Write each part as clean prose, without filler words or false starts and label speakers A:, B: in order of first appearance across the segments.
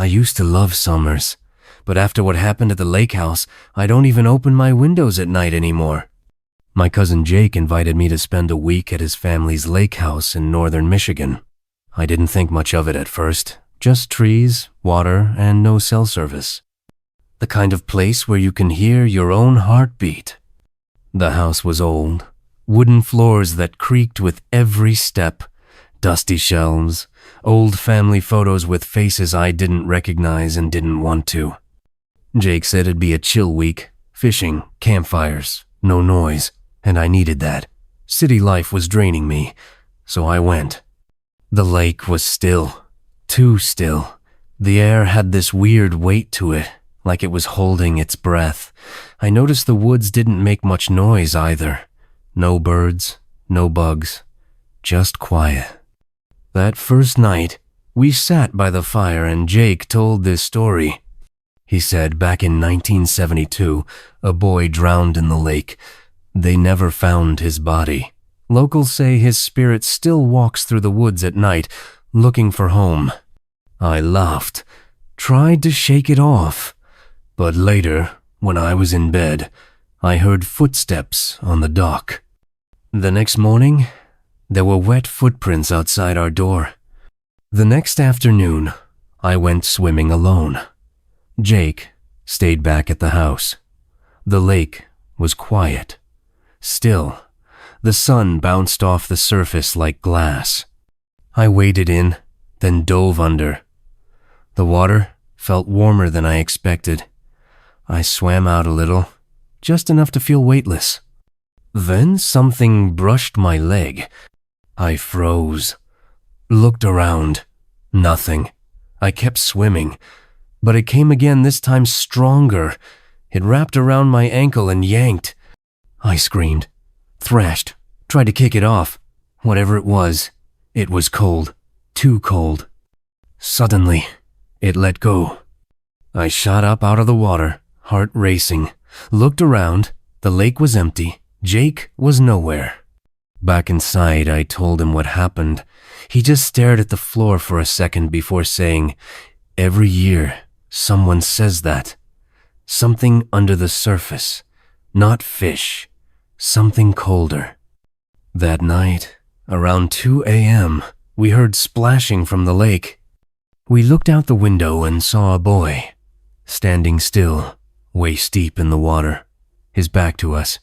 A: I used to love summers, but after what happened at the lake house, I don't even open my windows at night anymore. My cousin Jake invited me to spend a week at his family's lake house in northern Michigan. I didn't think much of it at first, just trees, water, and no cell service. The kind of place where you can hear your own heartbeat. The house was old, wooden floors that creaked with every step, dusty shelves, old family photos with faces I didn't recognize and didn't want to. Jake said it'd be a chill week, fishing, campfires, no noise, and I needed that. City life was draining me, so I went. The lake was still, too still. The air had this weird weight to it, like it was holding its breath. I noticed the woods didn't make much noise either. No birds, no bugs, just quiet. That first night, we sat by the fire and Jake told this story. He said back in 1972, a boy drowned in the lake. They never found his body. Locals say his spirit still walks through the woods at night, looking for home. I laughed, tried to shake it off. But later, when I was in bed, I heard footsteps on the dock. The next morning, there were wet footprints outside our door. The next afternoon, I went swimming alone. Jake stayed back at the house. The lake was quiet. Still, the sun bounced off the surface like glass. I waded in, then dove under. The water felt warmer than I expected. I swam out a little, just enough to feel weightless. Then something brushed my leg. I froze. Looked around. Nothing. I kept swimming, but it came again, this time stronger. It wrapped around my ankle and yanked. I screamed, thrashed, tried to kick it off. Whatever it was cold, too cold. Suddenly, it let go. I shot up out of the water, heart racing, looked around. The lake was empty. Jake was nowhere. Back inside, I told him what happened. He just stared at the floor for a second before saying, "Every year, someone says that. Something under the surface, not fish, something colder." That night, around 2 a.m., we heard splashing from the lake. We looked out the window and saw a boy, standing still, waist deep in the water, his back to us,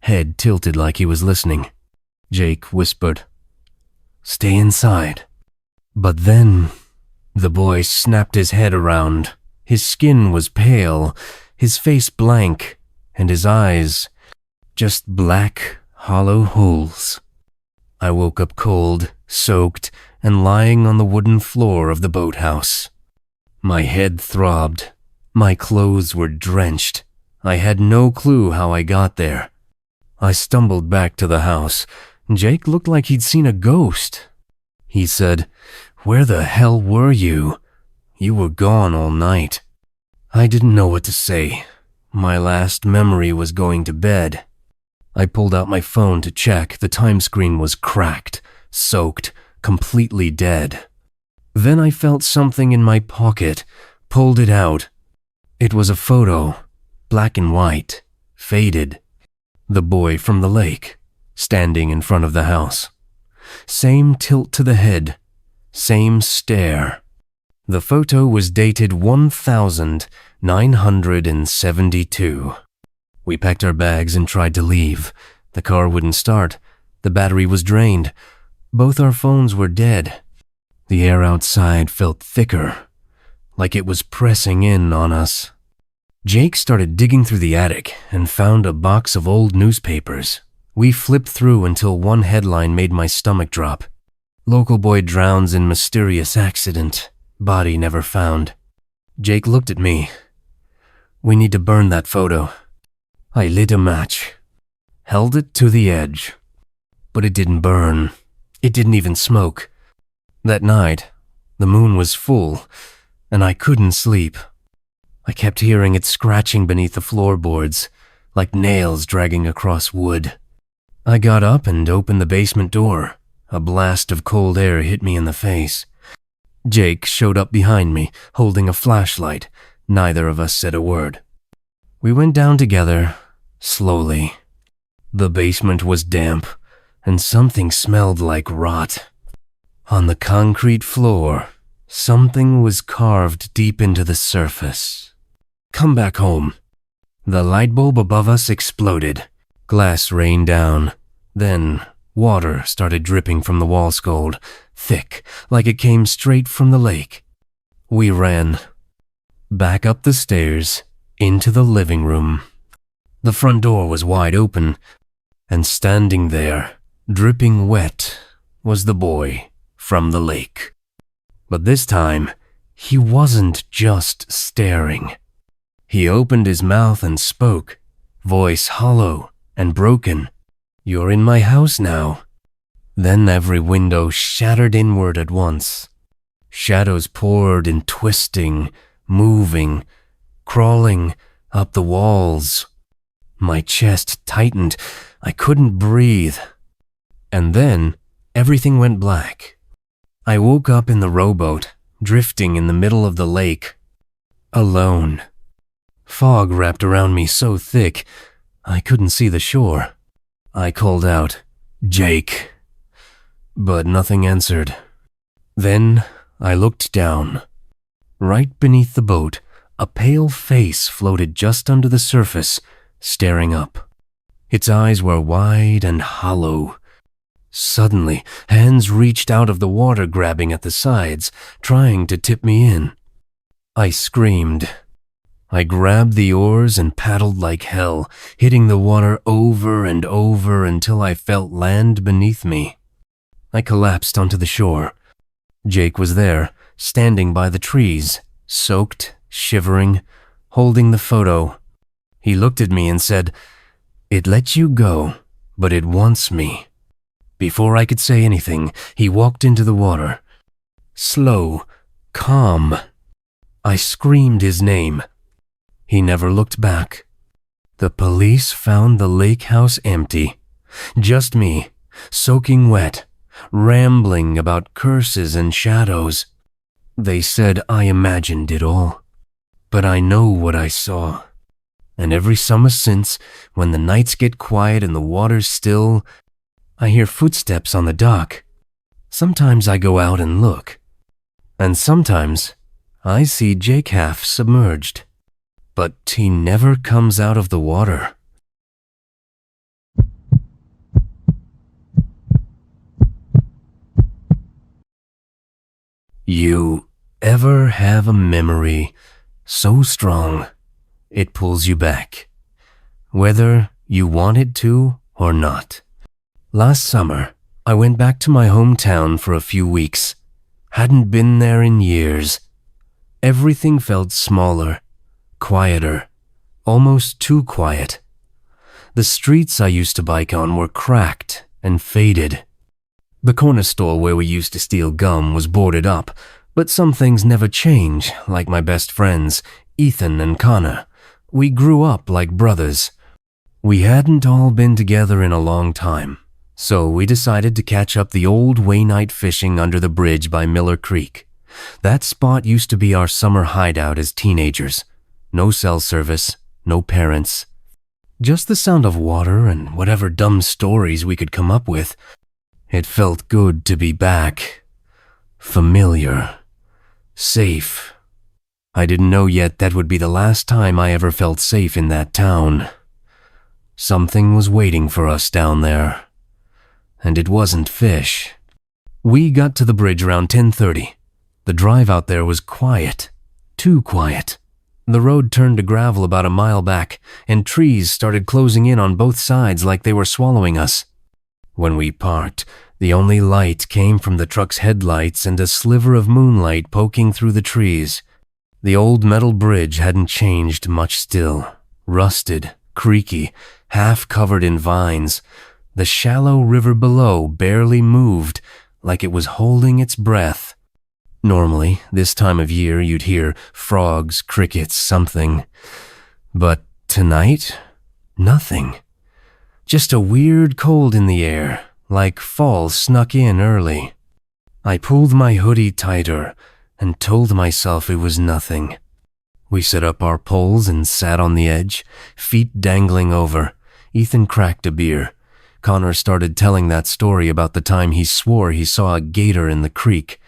A: head tilted like he was listening. Jake whispered, "Stay inside." But then, the boy snapped his head around. His skin was pale, his face blank, and his eyes just black, hollow holes. I woke up cold, soaked, and lying on the wooden floor of the boathouse. My head throbbed. My clothes were drenched. I had no clue how I got there. I stumbled back to the house. Jake looked like he'd seen a ghost. He said, "Where the hell were you? You were gone all night." I didn't know what to say. My last memory was going to bed. I pulled out my phone to check. The time screen was cracked, soaked, completely dead. Then I felt something in my pocket, pulled it out. It was a photo, black and white, faded. The boy from the lake, standing in front of the house. Same tilt to the head, same stare. The photo was dated 1972. We packed our bags and tried to leave. The car wouldn't start. The battery was drained. Both our phones were dead. The air outside felt thicker, like it was pressing in on us. Jake started digging through the attic and found a box of old newspapers. We flipped through until one headline made my stomach drop. "Local boy drowns in mysterious accident. Body never found." Jake looked at me. "We need to burn that photo." I lit a match, held it to the edge, but it didn't burn. It didn't even smoke. That night, the moon was full, and I couldn't sleep. I kept hearing it scratching beneath the floorboards, like nails dragging across wood. I got up and opened the basement door. A blast of cold air hit me in the face. Jake showed up behind me, holding a flashlight. Neither of us said a word. We went down together, slowly. The basement was damp, and something smelled like rot. On the concrete floor, something was carved deep into the surface. "Come back home." The light bulb above us exploded. Glass rained down. Then, water started dripping from the wall scold, thick, like it came straight from the lake. We ran. Back up the stairs, into the living room. The front door was wide open, and standing there, dripping wet, was the boy from the lake. But this time, he wasn't just staring. He opened his mouth and spoke, voice hollow and broken. "You're in my house now." Then every window shattered inward at once. Shadows poured in, twisting, moving, crawling up the walls. My chest tightened. I couldn't breathe. And then everything went black. I woke up in the rowboat, drifting in the middle of the lake, alone. Fog wrapped around me so thick, I couldn't see the shore. I called out, "Jake," but nothing answered. Then I looked down. Right beneath the boat, a pale face floated just under the surface, staring up. Its eyes were wide and hollow. Suddenly, hands reached out of the water, grabbing at the sides, trying to tip me in. I screamed. I grabbed the oars and paddled like hell, hitting the water over and over until I felt land beneath me. I collapsed onto the shore. Jake was there, standing by the trees, soaked, shivering, holding the photo. He looked at me and said, "It lets you go, but it wants me." Before I could say anything, he walked into the water. Slow, calm. I screamed his name. He never looked back. The police found the lake house empty. Just me, soaking wet, rambling about curses and shadows. They said I imagined it all. But I know what I saw. And every summer since, when the nights get quiet and the water's still, I hear footsteps on the dock. Sometimes I go out and look. And sometimes I see Jake half submerged. But he never comes out of the water. You ever have a memory so strong it pulls you back, whether you want it to or not? Last summer, I went back to my hometown for a few weeks. Hadn't been there in years. Everything felt smaller, quieter, almost too quiet. The streets I used to bike on were cracked and faded. The corner store where we used to steal gum was boarded up, but some things never change, like my best friends, Ethan and Connor. We grew up like brothers. We hadn't all been together in a long time, so we decided to catch up the old way night fishing under the bridge by Miller Creek. That spot used to be our summer hideout as teenagers. No cell service, no parents. Just the sound of water and whatever dumb stories we could come up with. It felt good to be back. Familiar. Safe. I didn't know yet that would be the last time I ever felt safe in that town. Something was waiting for us down there. And it wasn't fish. We got to the bridge around 10:30. The drive out there was quiet. Too quiet. The road turned to gravel about a mile back, and trees started closing in on both sides like they were swallowing us. When we parked, the only light came from the truck's headlights and a sliver of moonlight poking through the trees. The old metal bridge hadn't changed much still. Rusted, creaky, half covered in vines. The shallow river below barely moved, like it was holding its breath. Normally, this time of year, you'd hear frogs, crickets, something. But tonight, nothing. Just a weird cold in the air, like fall snuck in early. I pulled my hoodie tighter, and told myself it was nothing. We set up our poles and sat on the edge, feet dangling over. Ethan cracked a beer. Connor started telling that story about the time he swore he saw a gator in the creek.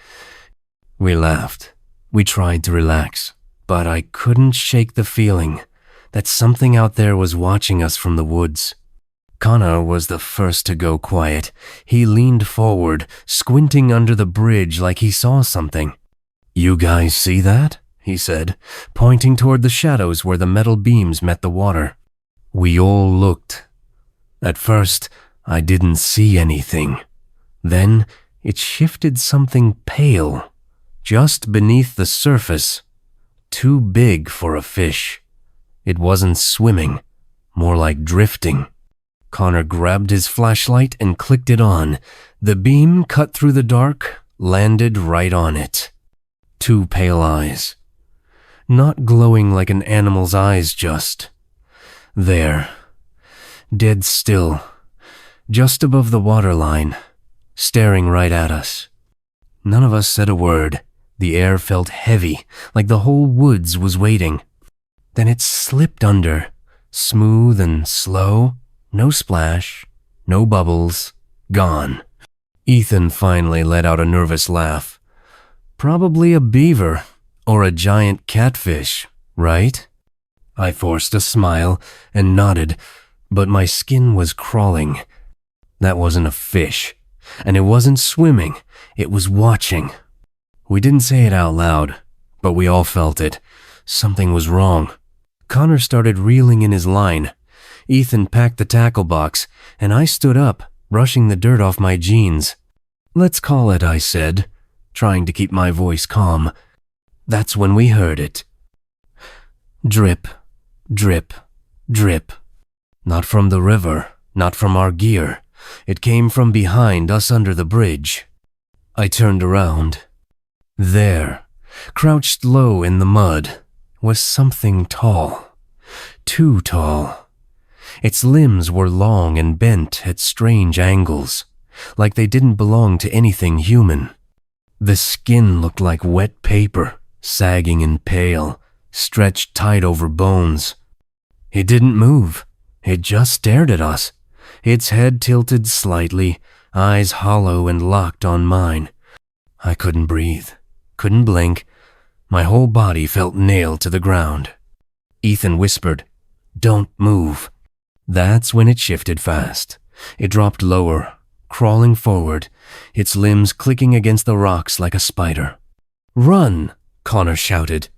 A: We laughed. We tried to relax, but I couldn't shake the feeling that something out there was watching us from the woods. Connor was the first to go quiet. He leaned forward, squinting under the bridge like he saw something. "You guys see that?" he said, pointing toward the shadows where the metal beams met the water. We all looked. At first, I didn't see anything. Then, it shifted something pale, just beneath the surface. Too big for a fish. It wasn't swimming, more like drifting. Connor grabbed his flashlight and clicked it on. The beam cut through the dark, landed right on it. Two pale eyes. Not glowing like an animal's eyes, just. There. Dead still. Just above the waterline. Staring right at us. None of us said a word. The air felt heavy, like the whole woods was waiting. Then it slipped under, smooth and slow. No splash, no bubbles, gone. Ethan finally let out a nervous laugh. Probably a beaver or a giant catfish, right? I forced a smile and nodded, but my skin was crawling. That wasn't a fish, and it wasn't swimming, it was watching. We didn't say it out loud, but we all felt it. Something was wrong. Connor started reeling in his line. Ethan packed the tackle box, and I stood up, brushing the dirt off my jeans. "Let's call it," I said, trying to keep my voice calm. That's when we heard it. Drip, drip, drip. Not from the river, not from our gear. It came from behind us under the bridge. I turned around. There, crouched low in the mud, was something tall. Too tall. Its limbs were long and bent at strange angles, like they didn't belong to anything human. The skin looked like wet paper, sagging and pale, stretched tight over bones. It didn't move. It just stared at us, its head tilted slightly, eyes hollow and locked on mine. I couldn't breathe, couldn't blink. My whole body felt nailed to the ground. Ethan whispered, "Don't move." That's when it shifted fast. It dropped lower, crawling forward, its limbs clicking against the rocks like a spider. "Run!" Connor shouted.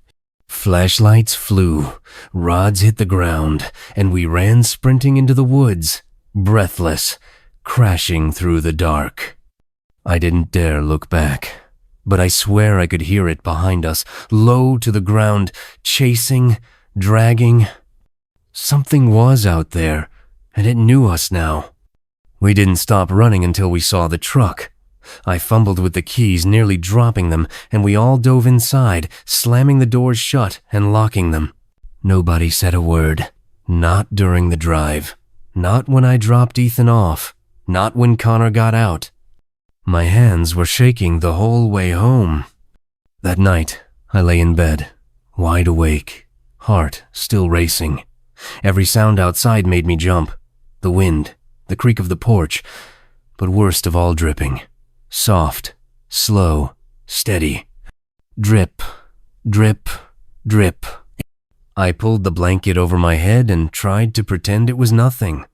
A: Flashlights flew, rods hit the ground, and we ran sprinting into the woods, breathless, crashing through the dark. I didn't dare look back, but I swear I could hear it behind us, low to the ground, chasing, dragging. Something was out there, and it knew us now. We didn't stop running until we saw the truck. I fumbled with the keys, nearly dropping them, and we all dove inside, slamming the doors shut and locking them. Nobody said a word. Not during the drive. Not when I dropped Ethan off. Not when Connor got out. My hands were shaking the whole way home. That night, I lay in bed, wide awake, heart still racing. Every sound outside made me jump. The wind, the creak of the porch, but worst of all, dripping. Soft, slow, steady. Drip, drip, drip. I pulled the blanket over my head and tried to pretend it was nothing.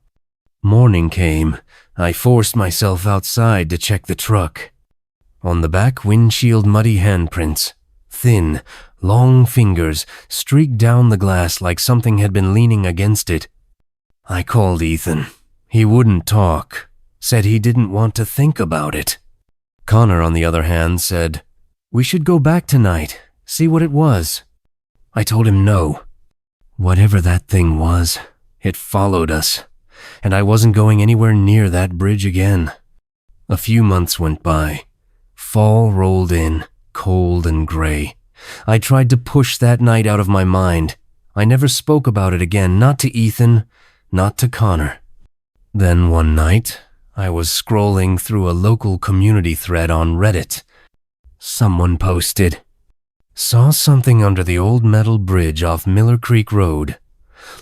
A: Morning came. I forced myself outside to check the truck. On the back windshield, muddy handprints. Thin, long fingers streaked down the glass like something had been leaning against it. I called Ethan. He wouldn't talk. Said he didn't want to think about it. Connor, on the other hand, said, "We should go back tonight, see what it was." I told him no. Whatever that thing was, it followed us, and I wasn't going anywhere near that bridge again. A few months went by. Fall rolled in, cold and gray. I tried to push that night out of my mind. I never spoke about it again, not to Ethan, not to Connor. Then one night, I was scrolling through a local community thread on Reddit. Someone posted, Saw something under the old metal bridge off Miller Creek Road.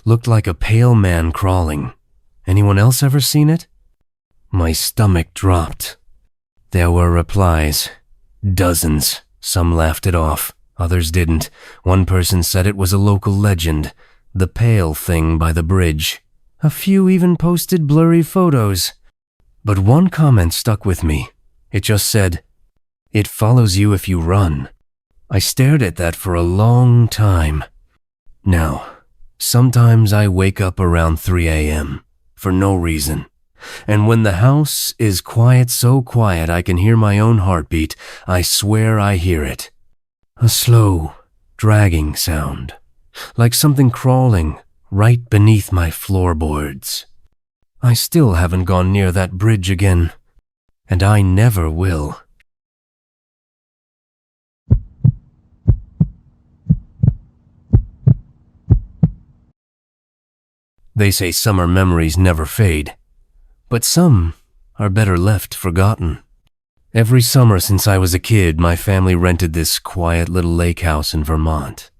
A: Looked like a pale man crawling. Anyone else ever seen it? My stomach dropped. There were replies. Dozens. Some laughed it off. Others didn't. One person said it was a local legend. The pale thing by the bridge. A few even posted blurry photos. But one comment stuck with me. It just said, "It follows you if you run." I stared at that for a long time. Now, sometimes I wake up around 3 a.m. for no reason. And when the house is quiet, so quiet I can hear my own heartbeat, I swear I hear it. A slow, dragging sound, like something crawling right beneath my floorboards. I still haven't gone near that bridge again, and I never will. They say summer memories never fade, but some are better left forgotten. Every summer since I was a kid, my family rented this quiet little lake house in Vermont,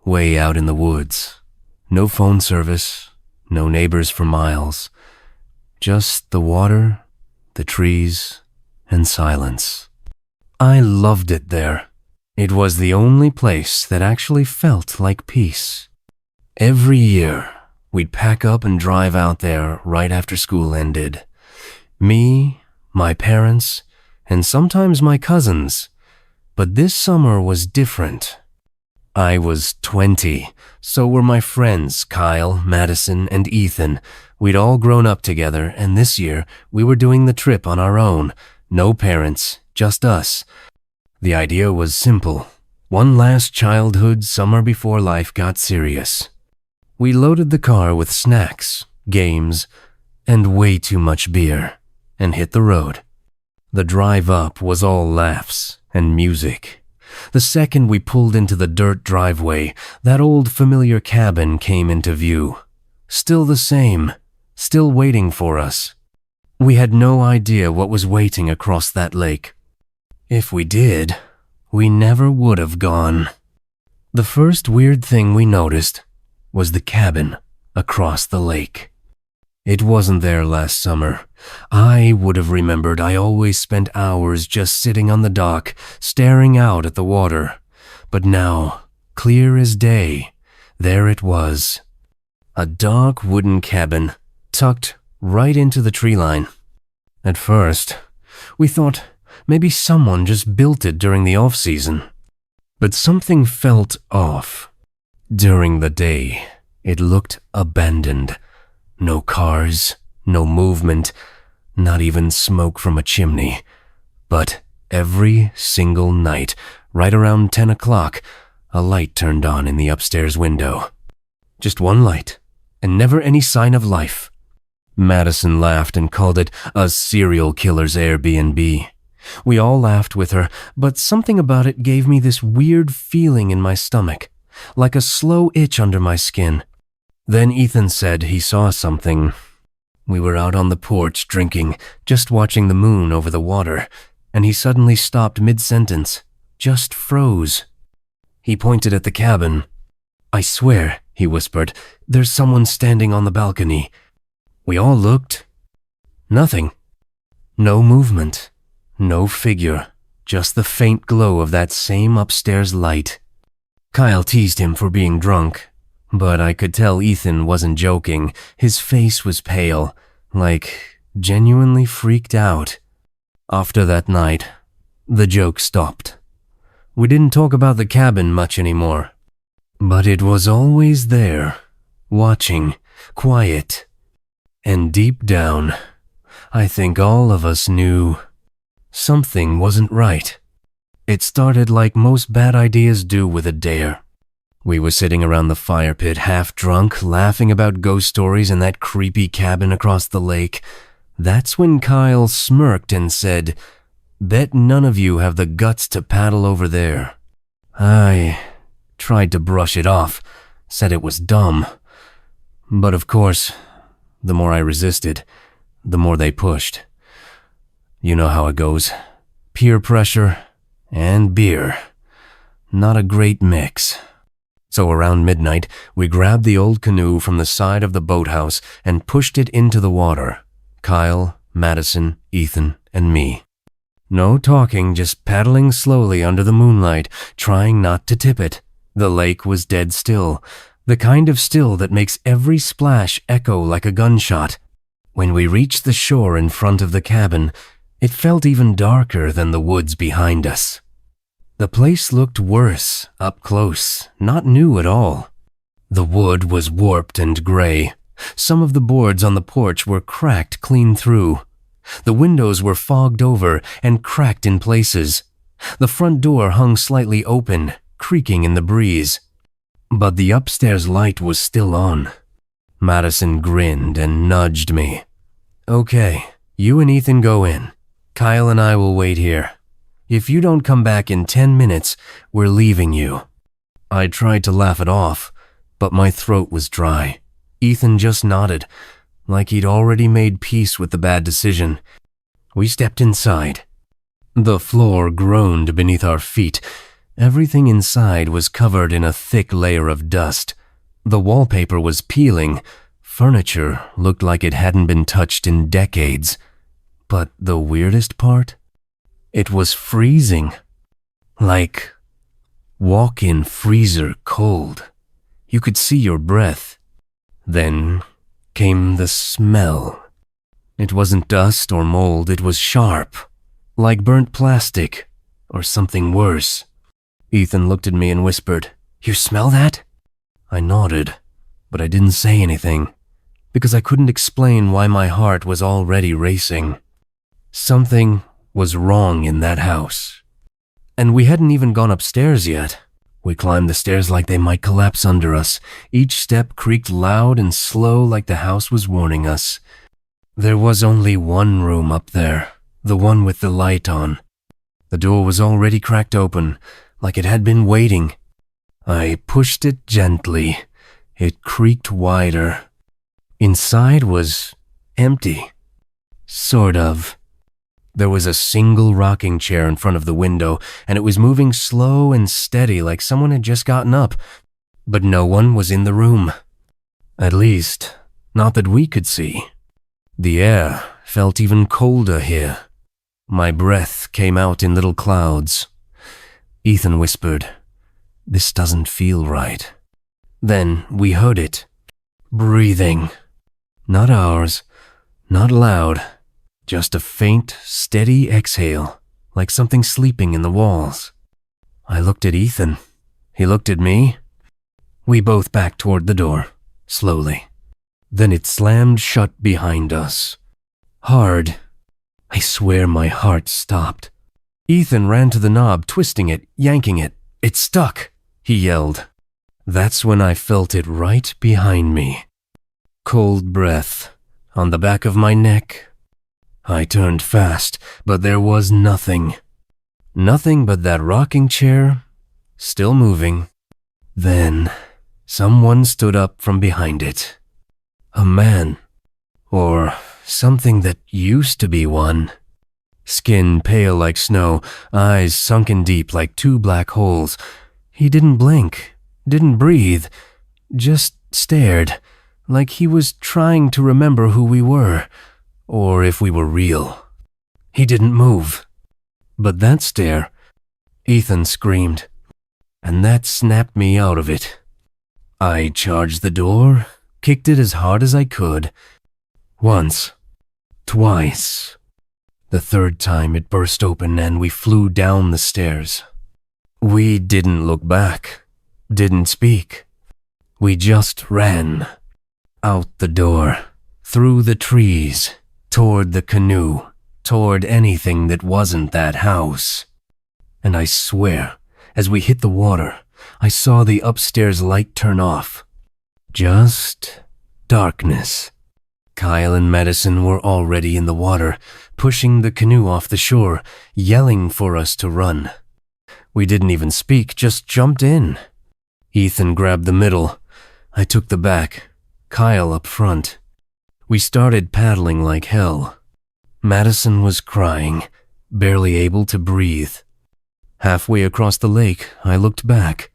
A: way out in the woods. No phone service, no neighbors for miles, just the water, the trees, and silence. I loved it there. It was the only place that actually felt like peace. Every year, we'd pack up and drive out there right after school ended. Me, my parents, and sometimes my cousins. But this summer was different. I was 20, so were my friends Kyle, Madison, and Ethan. We'd all grown up together, and this year we were doing the trip on our own. No parents, just us. The idea was simple. One last childhood summer before life got serious. We loaded the car with snacks, games, and way too much beer, and hit the road. The drive up was all laughs and music. The second we pulled into the dirt driveway, that old familiar cabin came into view. Still the same, still waiting for us. We had no idea what was waiting across that lake. If we did, we never would have gone. The first weird thing we noticed was the cabin across the lake. It wasn't there last summer. I would have remembered I always spent hours just sitting on the dock, staring out at the water. But now, clear as day, there it was. A dark wooden cabin, tucked right into the tree line. At first, we thought maybe someone just built it during the off-season. But something felt off. During the day, it looked abandoned. No cars, no movement, not even smoke from a chimney. But every single night, right around 10 o'clock, a light turned on in the upstairs window. Just one light, and never any sign of life. Madison laughed and called it a serial killer's Airbnb. We all laughed with her, but something about it gave me this weird feeling in my stomach, like a slow itch under my skin. Then Ethan said he saw something. We were out on the porch drinking, just watching the moon over the water, and he suddenly stopped mid-sentence, just froze. He pointed at the cabin. "I swear," he whispered, "there's someone standing on the balcony." We all looked. Nothing. No movement. No figure. Just the faint glow of that same upstairs light. Kyle teased him for being drunk, but I could tell Ethan wasn't joking. His face was pale, like genuinely freaked out. After that night, the joke stopped. We didn't talk about the cabin much anymore. But it was always there, watching, quiet. And deep down, I think all of us knew something wasn't right. It started like most bad ideas do with a dare. We were sitting around the fire pit, half drunk, laughing about ghost stories in that creepy cabin across the lake. That's when Kyle smirked and said, "Bet none of you have the guts to paddle over there." I tried to brush it off, said it was dumb. But of course, the more I resisted, the more they pushed. You know how it goes. Peer pressure and beer. not a great mix. So around midnight, we grabbed the old canoe from the side of the boathouse and pushed it into the water. Kyle, Madison, Ethan, and me. No talking, just paddling slowly under the moonlight, trying not to tip it. The lake was dead still, the kind of still that makes every splash echo like a gunshot. When we reached the shore in front of the cabin, it felt even darker than the woods behind us. The place looked worse, up close, not new at all. The wood was warped and gray. Some of the boards on the porch were cracked clean through. The windows were fogged over and cracked in places. The front door hung slightly open, creaking in the breeze. But the upstairs light was still on. Madison grinned and nudged me. "Okay, you and Ethan go in. Kyle and I will wait here. If you don't come back in 10 minutes, we're leaving you." I tried to laugh it off, but my throat was dry. Ethan just nodded, like he'd already made peace with the bad decision. We stepped inside. The floor groaned beneath our feet. Everything inside was covered in a thick layer of dust. The wallpaper was peeling. Furniture looked like it hadn't been touched in decades. But the weirdest part? It was freezing. Like walk-in freezer cold. You could see your breath. Then came the smell. It wasn't dust or mold, it was sharp, like burnt plastic, or something worse. Ethan looked at me and whispered, "You smell that?" I nodded, but I didn't say anything, because I couldn't explain why my heart was already racing. Something was wrong in that house. And we hadn't even gone upstairs yet. We climbed the stairs like they might collapse under us. Each step creaked loud and slow like the house was warning us. There was only one room up there, the one with the light on. The door was already cracked open, like it had been waiting. I pushed it gently. It creaked wider. Inside was empty. Sort of. There was a single rocking chair in front of the window, and it was moving slow and steady like someone had just gotten up. But no one was in the room. At least, not that we could see. The air felt even colder here. My breath came out in little clouds. Ethan whispered, "This doesn't feel right." Then we heard it. Breathing. Not ours, not loud. Just a faint, steady exhale, like something sleeping in the walls. I looked at Ethan. He looked at me. We both backed toward the door, slowly. Then it slammed shut behind us. Hard. I swear my heart stopped. Ethan ran to the knob, twisting it, yanking it. "It stuck," he yelled. That's when I felt it right behind me. Cold breath on the back of my neck. I turned fast, but there was nothing. Nothing but that rocking chair, still moving. Then, someone stood up from behind it. A man. Or something that used to be one. Skin pale like snow, eyes sunken deep like two black holes. He didn't blink, didn't breathe, just stared, like he was trying to remember who we were. Or if we were real. He didn't move. But that stare, Ethan screamed, and that snapped me out of it. I charged the door, kicked it as hard as I could. Once, twice. The third time it burst open and we flew down the stairs. We didn't look back, didn't speak. We just ran. Out the door, through the trees, toward the canoe, toward anything that wasn't that house. And I swear, as we hit the water, I saw the upstairs light turn off. Just darkness. Kyle and Madison were already in the water, pushing the canoe off the shore, yelling for us to run. We didn't even speak, just jumped in. Ethan grabbed the middle. I took the back, Kyle up front. We started paddling like hell. Madison was crying, barely able to breathe. Halfway across the lake, I looked back.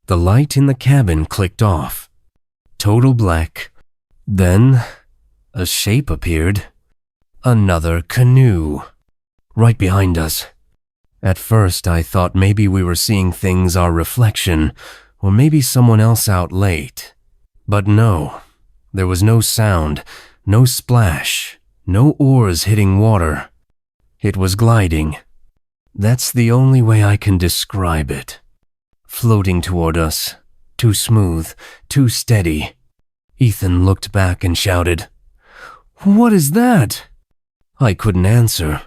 A: The light in the cabin clicked off. Total black. Then, a shape appeared. Another canoe. Right behind us. At first, I thought maybe we were seeing things our reflection, or maybe someone else out late. But no, there was no sound, no splash, no oars hitting water. It was gliding. That's the only way I can describe it. Floating toward us, too smooth, too steady. Ethan looked back and shouted, "What is that?" I couldn't answer.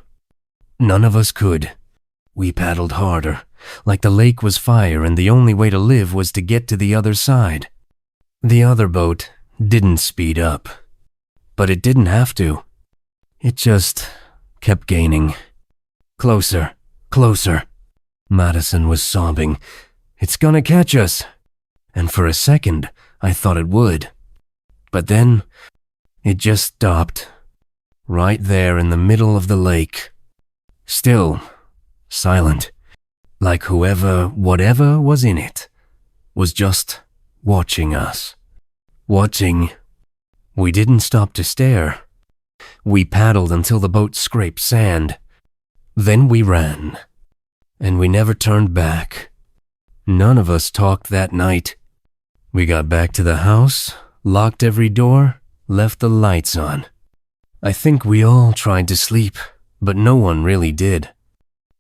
A: None of us could. We paddled harder, like the lake was fire and the only way to live was to get to the other side. The other boat didn't speed up, but it didn't have to. It just kept gaining. Closer, closer. Madison was sobbing. "It's gonna catch us." And for a second, I thought it would. But then, it just stopped. Right there in the middle of the lake. Still, silent. Like whoever, whatever was in it, was just watching us. Watching. We didn't stop to stare. We paddled until the boat scraped sand. Then we ran. And we never turned back. None of us talked that night. We got back to the house, locked every door, left the lights on. I think we all tried to sleep, but no one really did.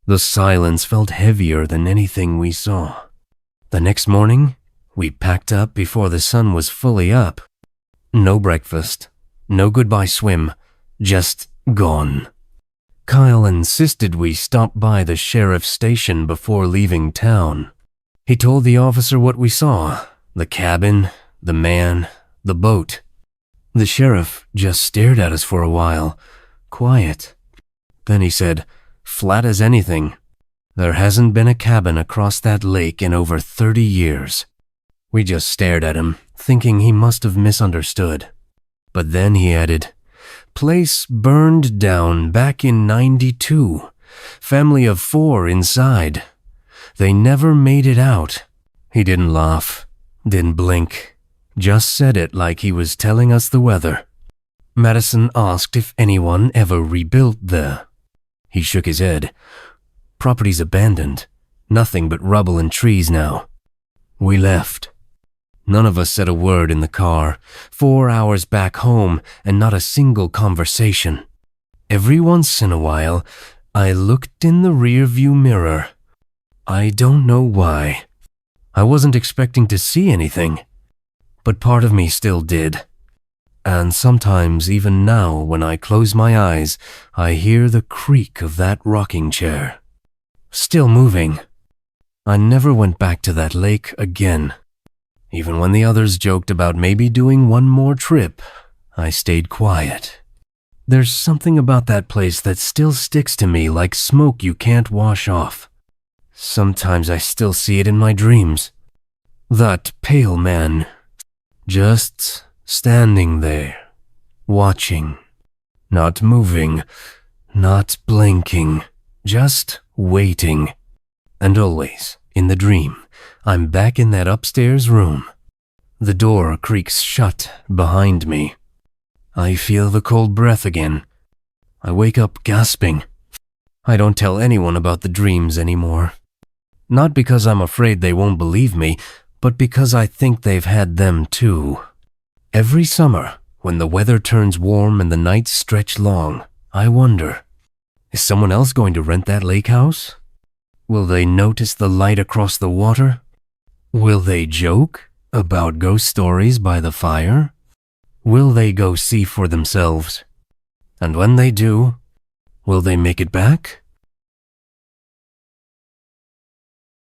A: The silence felt heavier than anything we saw. The next morning, we packed up before the sun was fully up. No breakfast, no goodbye swim, just gone. Kyle insisted we stop by the sheriff's station before leaving town. He told the officer what we saw, the cabin, the man, the boat. The sheriff just stared at us for a while, quiet. Then he said, flat as anything, "There hasn't been a cabin across that lake in over 30 years. We just stared at him, thinking he must have misunderstood. But then he added, "Place burned down back in '92. Family of 4 inside. They never made it out." He didn't laugh, didn't blink, just said it like he was telling us the weather. Madison asked if anyone ever rebuilt there. He shook his head. "Property's abandoned. Nothing but rubble and trees now." We left. None of us said a word in the car. 4 hours back home and not a single conversation. Every once in a while, I looked in the rearview mirror. I don't know why. I wasn't expecting to see anything, but part of me still did. And sometimes, even now, when I close my eyes, I hear the creak of that rocking chair. Still moving. I never went back to that lake again. Even when the others joked about maybe doing one more trip, I stayed quiet. There's something about that place that still sticks to me like smoke you can't wash off. Sometimes I still see it in my dreams. That pale man, just standing there, watching, not moving, not blinking, just waiting. And always, in the dream, I'm back in that upstairs room. The door creaks shut behind me. I feel the cold breath again. I wake up gasping. I don't tell anyone about the dreams anymore. Not because I'm afraid they won't believe me, but because I think they've had them too. Every summer, when the weather turns warm and the nights stretch long, I wonder, is someone else going to rent that lake house? Will they notice the light across the water? Will they joke about ghost stories by the fire? Will they go see for themselves? And when they do, will they make it back?